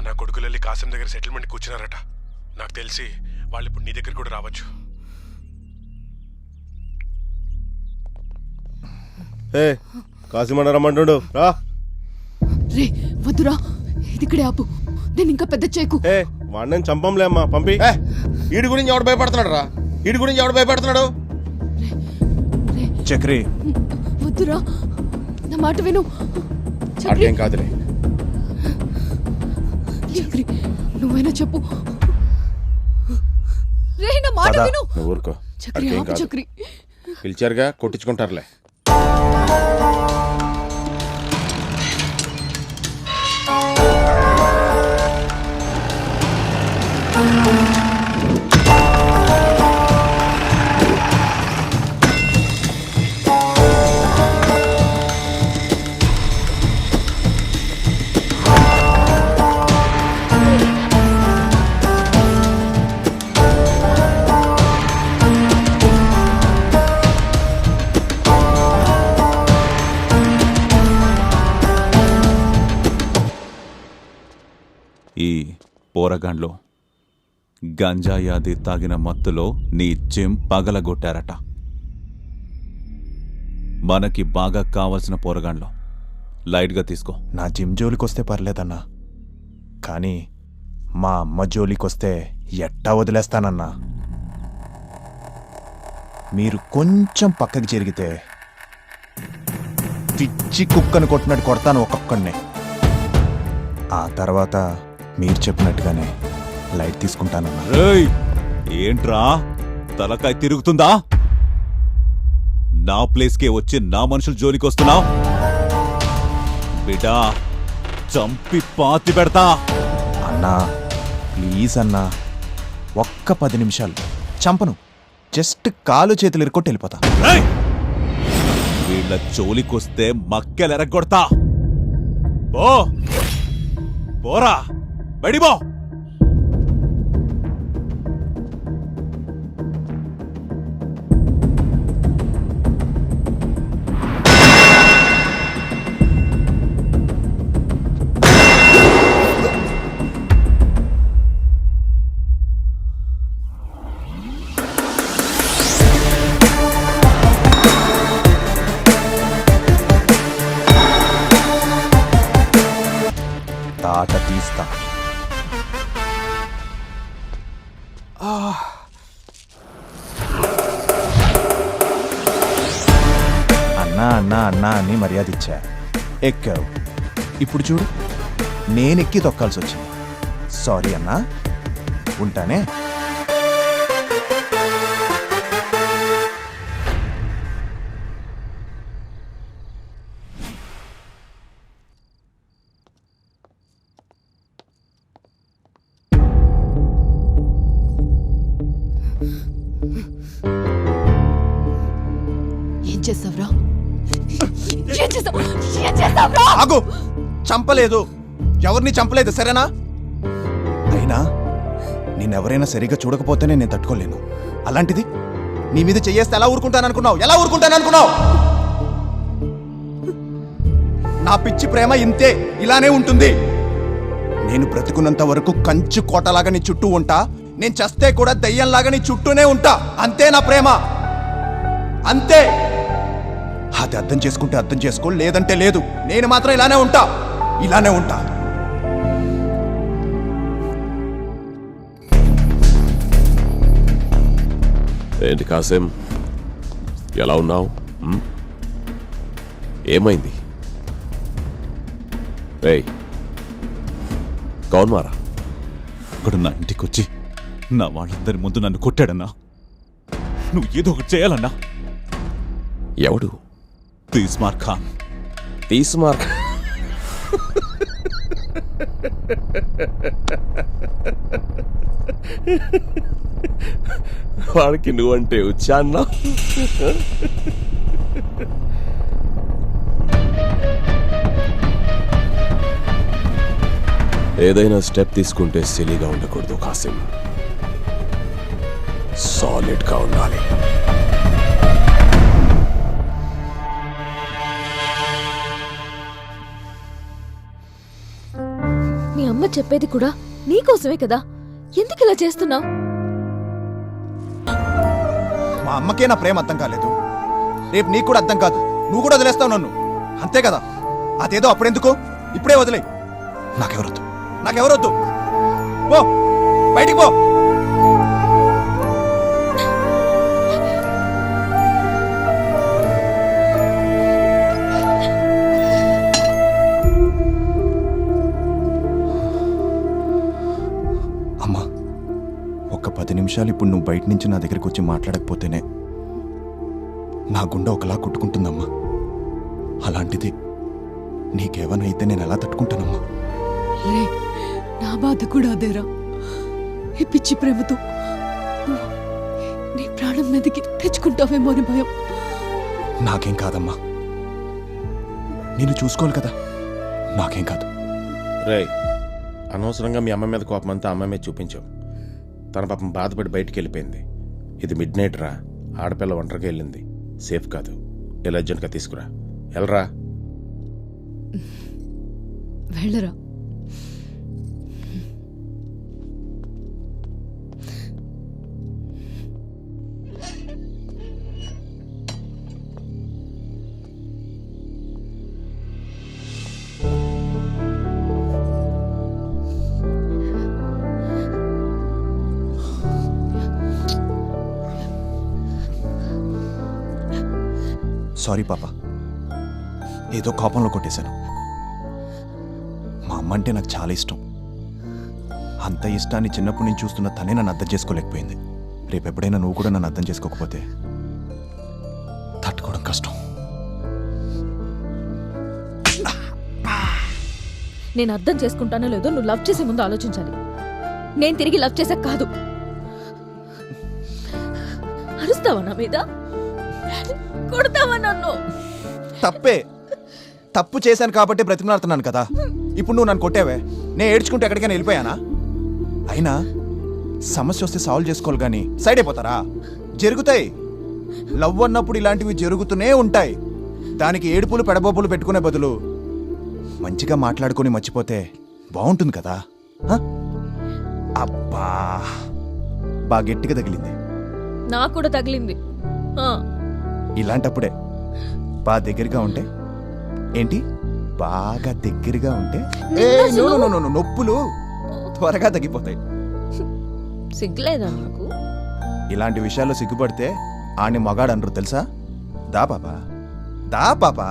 నా కొడుకులెళ్ళి కాసిం దగ్గర సెటిల్మెంట్ కూర్చున్నారట. నాకు తెలిసి వాళ్ళు ఇప్పుడు నీ దగ్గర కూడా రావచ్చు. ఏ కాసిమన్న రమ్మంటుండు రా. రే వద్దురా, ఇది ఇక్కడే ఆపు. నేను ఇంకా పెద్ద చేయకు. ఏ వాడిని చంపంలే అమ్మా, పంపి. వీడి గురించి ఎవడు భయపడుతున్నాడు రా? వీడి గురించి ఎవడు భయపడుతున్నాడు? చక్రి వద్దురా, నా మాట విను. అట్లేం కాదులే. చక్రి నువ్వైనా చెప్పు. రే నా మాట విను. నువ్వు ఊరుకో. చక్రి ఆపు చక్రి. పిలిచారుగా, కొట్టించుకుంటారులే. ఈ పోరగాండ్లో గంజాయాది తాగిన మత్తులో నీ జిమ్ పగలగొట్టారట. మనకి బాగా కావలసిన పోరగాండ్లో లైట్గా తీసుకో. నా జిమ్ జోలికొస్తే పర్లేదన్నా, కానీ మా అమ్మ జోలికొస్తే ఎట్టా వదిలేస్తానన్నా. మీరు కొంచెం పక్కకి జరిగితే పిచ్చి కుక్కను కొట్టినట్టు కొడతాను ఒక్కొక్కడిని. ఆ తర్వాత మీరు చెప్పినట్టుగానే లైట్ తీసుకుంటానన్నా. రేయ్, ఏంట్రా తలకాయ తిరుగుతుందా? నా ప్లేస్కే వచ్చి నా మనుషుల జోలికి వస్తున్నావు? బిడ్డా చంపి పాతి పెడతా. అన్నా ప్లీజ్ అన్నా, ఒక్క 10 నిమిషాలు చంపను. జస్ట్ కాలు చేతులు ఇరుక్కొట్టి వెళ్ళిపోతా. రేయ్, వీళ్ళ జోలికొస్తే మక్కెలెరగొడతా. బో పోరా, బడిబో. తాట తీస్తా. అన్నా అన్నా అన్నా అని మర్యాద ఇచ్చా, ఎక్కావు. ఇప్పుడు చూడు, నేనెక్కి తొక్కాల్సి వచ్చింది. సారీ అన్నా, ఉంటానే. ఏం చేస్తావురా? ఏం చేస్తావురా? ఆగు, చంపలేదు, ఎవరిని చంపలేదు సరేనా? అయినా నేనెవరైనా సరిగ్గా చూడకపోతేనే నేను తట్టుకోలేను. అలాంటిది నీ మీద చెయ్యేస్తే ఎలా ఊరుకుంటాననుకున్నావు? ఎలా ఊరుకుంటాననుకున్నావు? నా పిచ్చి ప్రేమ ఇంతే, ఇలానే ఉంటుంది. నేను బ్రతుకున్నంత వరకు కంచు కోటలాగా నీ చుట్టూ ఉంటా. నేను చస్తే కూడా దయ్యంలాగా నీ చుట్టూనే ఉంటా. అంతే నా ప్రేమ, అంతే. అది అర్థం చేసుకుంటే అర్థం చేసుకో, లేదంటే లేదు. నేను మాత్రం ఇలానే ఉంటా, ఇలానే ఉంటా. ఏంటి కాసిం, ఎలా ఉన్నావు? ఏమైంది? ఏయ్, కౌన్ మారా? ఇక్కడ నా ఇంటికొచ్చి నా వాళ్ళందరి ముందు నన్ను కొట్టాడన్నా. నువ్వు ఏదో ఒకటి చేయాలన్నా. ఎవడు? తీస్మార్ ఖాన్. తీస్మార్? వాడికి నువ్వంటే వచ్చాన్నా? ఏదైనా స్టెప్ తీసుకుంటే సిలీగా ఉండకూడదు కాసిం, సాలిడ్గా ఉండాలి. మీ అమ్మ అమ్మ చెప్పేది కూడా నీకోసమే కదా, ఎందుకు ఇలా చేస్తున్నావు? మా అమ్మకే నా ప్రేమ అర్థం కాలేదు, రేపు నీకు కూడా అర్థం కాదు. నువ్వు కూడా వదిలేస్తావు నన్ను, అంతే కదా? అదేదో అప్పుడెందుకు, ఇప్పుడే వదిలే. నాకెవరొద్దు. పో బయటికి పో. అమ్మా, ఒక్క 10 నిమిషాలు ఇప్పుడు నువ్వు బయట నుంచి నా దగ్గరికి వచ్చి మాట్లాడకపోతేనే నా గుండె ఒకలా కొట్టుకుంటుందమ్మా. అలాంటిది నీకేమైనా అయితే నేను ఎలా తట్టుకుంటానమ్మా? రే, నా బాధ కూడా అదేరా. ఈ పిచ్చి ప్రేమతో నువ్వు నీ ప్రాణం మీదకి తెచ్చుకుంటావేమో అని భయం. నాకేం కాదమ్మా, నేను చూసుకోవాలి కదా. నాకేం కాదు. రేయ్, అనవసరంగా మీ అమ్మ మీద కోపం అంతా అమ్మ మీద చూపించావు. తన పాపం బాధపడి బయటికి వెళ్ళిపోయింది. ఇది మిడ్ నైట్ రా, ఆడపిల్ల ఒంటరిగా వెళ్ళింది, సేఫ్ కాదు. ఇలా అర్జెంట్గా తీసుకురా. వెళ్ళరా. వెళ్ళరా. సారీ పాప, ఏదో కోపంలో కొట్టేశాను. మా అమ్మ అంటే నాకు చాలా ఇష్టం. అంత ఇష్టాన్ని చిన్నప్పటి నుంచి చూస్తున్న తనే నన్ను అర్థం చేసుకోలేకపోయింది. రేపెప్పుడైనా నువ్వు కూడా నన్ను అర్థం చేసుకోకపోతే తట్టుకోవడం కష్టం. నేను అర్థం చేసుకుంటానో లేదో నువ్వు లవ్ చేసే ముందు ఆలోచించాలి. నేను తిరిగి లవ్ చేసాక కాదు. అరుస్తావా నా మీద? కొడతావా నన్ను? తప్పు చేశాను కాబట్టి బ్రతిమలాడుతున్నాను కదా. ఇప్పుడు నువ్వు నన్ను కొట్టావే, నేను ఏడ్చుకుంటే ఎక్కడికైనా వెళ్ళిపోయానా? అయినా సమస్య వస్తే సాల్వ్ చేసుకోవాలి కానీ సైడ్ అయిపోతారా? జరుగుతాయి. లవ్ అన్నప్పుడు ఇలాంటివి జరుగుతూనే ఉంటాయి. దానికి ఏడుపులు పెడబొబ్బులు పెట్టుకునే బదులు మంచిగా మాట్లాడుకొని మర్చిపోతే బాగుంటుంది కదా. అబ్బా, బాగా గట్టిగా తగిలింది. నాకు కూడా తగిలింది. ఇలాంటప్పుడే బాగా దగ్గరగా ఉంటే ఏంటి, బాగా దగ్గరగా ఉంటే నొప్పులు త్వరగా తగ్గిపోతాయి. సిగ్గులేదా నాకు? ఇలాంటి విషయాల్లో సిగ్గుపడితే ఆని మగాడు అనరు తెలుసా? దా పాపా.